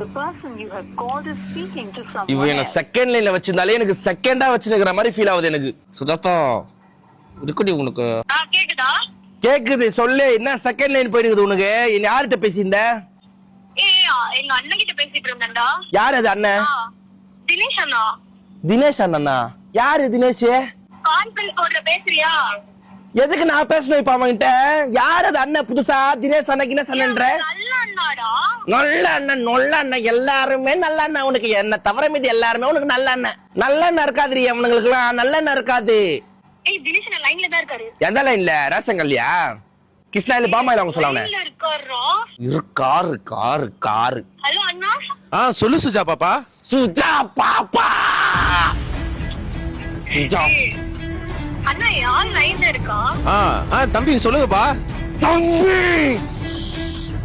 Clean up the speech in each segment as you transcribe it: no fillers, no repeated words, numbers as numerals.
The person you have called is speaking to இவ someone என்ன else. Second லைன்ல வச்சிருந்தாலே எனக்கு செகண்டா வச்சிருக்கிற மாதிரி ஃபீல் ஆகுது எனக்கு. சுஜாதா இருக்குடி உனக்கு கேக்குதா? கேக்குது, சொல்லு. என்ன செகண்ட் லைன் போயிடுது உனக்கு? என்ன யார்கிட்ட பேசியிருந்த? எங்க அண்ணன் கிட்ட பேசிட்டு இருந்தேன்டா. யார் அது அண்ணன்? தினேஷ் அண்ணா. தினேஷ் அண்ணா? யாரு தினேஷ்? கான்ஃபரன்ஸ் கால்ல பேசுறியா? எதுக்கு நான் பேசணும் இப்ப அவன்கிட்ட? யார் அது அண்ணன் புதுசா? தினேஷ் அண்ணன் கினேஷ் அண்ணன்ற? நல்ல அண்ணாடா. நல்ல அண்ணன் நொல்ல அண்ணன் எல்லாருமே நல்ல அண்ணன். உனக்கு என்ன தவிர மீது எல்லாருமே உனக்கு நல்ல அண்ணன். நல்ல அண்ணன் இருக்காதுரி அவனுங்களுக்கு எல்லாம். நல்ல அண்ணன் இருக்காது. தினேஷ் அண்ணா லைன்ல தான் இருக்காரு. எந்த லைன்ல? ரேஷங்கல்யா? கிருஷ்ணாயில பாமாயில அவங்க சொல்லாம லைன்ல இருக்காரா? Car car car. ஹலோ அண்ணா. சொல்லு சுஜா பாப்பா. சுஜா பாப்பா. சுஜா அண்ணா யார் லைன்ல இருக்கா? தம்பி சொல்லுங்கப்பா. தம்பி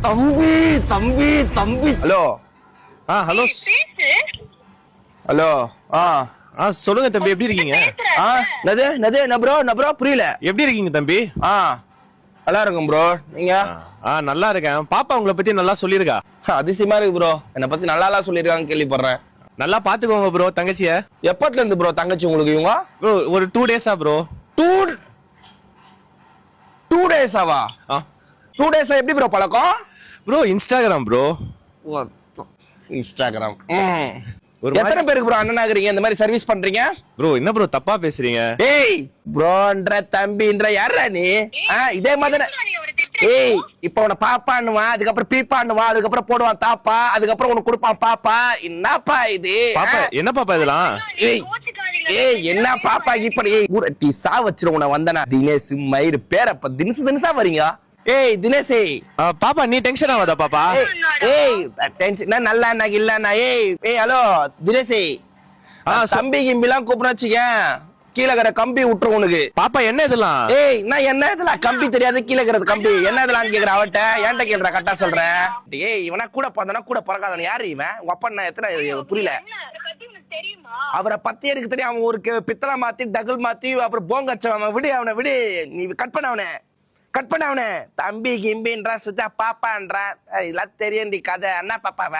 தம்பி தம்பி தம்பி. Hello hello. பேசு. ஹலோ. சொல்லுங்க தம்பி, எப்படி இருக்கீங்க? நது நது நப்ரோ நப்ரோ புரியல. எப்படி இருக்கீங்க தம்பி? நல்லா இருக்கும் ப்ரோ. நீங்க? நல்லா இருக்கேன். பாப்பா உங்களை பத்தி நல்லா சொல்லிருக்கா. அதிசயமா இருக்கு ப்ரோ. என்னை பத்தி நல்லா சொல்லிருக்காங்க கேள்விப்படுறேன். நல்லா பாத்துக்கோங்க ப்ரோ தங்கச்சிய. எப்பத்துல இருந்து ப்ரோ தங்கச்சி உங்களுக்கு இவங்க? ப்ரோ ஒரு 2 டேஸா ப்ரோ. 2 டேஸாவா? 2 டேஸா எப்படி ப்ரோ பழக்கம்? Bro Instagram bro. இன்ஸ்டாகிராம். எத்தனை பேருக்கு ப்ரோ அண்ணன் ஆகுறீங்க இந்த மாதிரி சர்வீஸ் பண்றீங்க? ப்ரோ என்ன ப்ரோ தப்பா பேசுறீங்க? ஏய் ப்ரோன்ற தம்பின்ற யாரா நீ? இதே மாதிரி. ஏய் இப்ப உன பாப்பான்னுவான், அதுக்கப்புறம் பீப்பான்னுவான், அதுக்கப்புறம் போடுவான் தாப்பா, அதுக்கப்புறம் உனக்கு கொடுப்பான் பாப்பா. என்னப்பா இது? பாப்பா என்ன பாப்பா இதெல்லாம்? ஏய் என்ன பாப்பா இப்படி? ஊரட்டி சா வச்சிரும் உன வந்தனா. தினேஷ் மயிறு பேரப்ப தினசா வரீங்க. ஏய் தினேஷ். பாப்பா நீ டென்ஷன் ஆகாதா பாப்பா? ஏய் டென்ஷன் நல்லா நான் இல்லனா. ஏய் ஹலோ தினேஷ். தம்பி கிம்பிலாம் கூப்பிடாச்சுங்க. கீழே இருக்கிற கம்பி விட்டுரும் உனக்கு. பாப்பா என்ன இதெல்லாம்? ஏய் நான் என்ன இதெல்லாம் கம்பி தெரியாது. கீழே இருக்கிறது கம்பி என்ன இதெல்லாம் கேக்குற அவட்ட? ஏன்ட்ட கேக்குற கரெக்டா சொல்றேன். ஏய் இவனா கூட பிறந்தனா கூட பிறக்காதவன் யாரு இவன்? உங்க அப்பா என்ன எத்தனை புரியல. அவரை பத்தி எனக்கு தெரியும். அவன் ஒரு பித்தளை மாத்தி டகுல் மாத்தி அப்புறம் போங்கச்சவன். விடு அவனை விடு. நீ கட் பண்ண அவனை. தம்பி கிம்பின்றா சுஜா பாப்பான்றா. இதெல்லாம் தெரியும் கதை. அண்ணா பாப்பாவ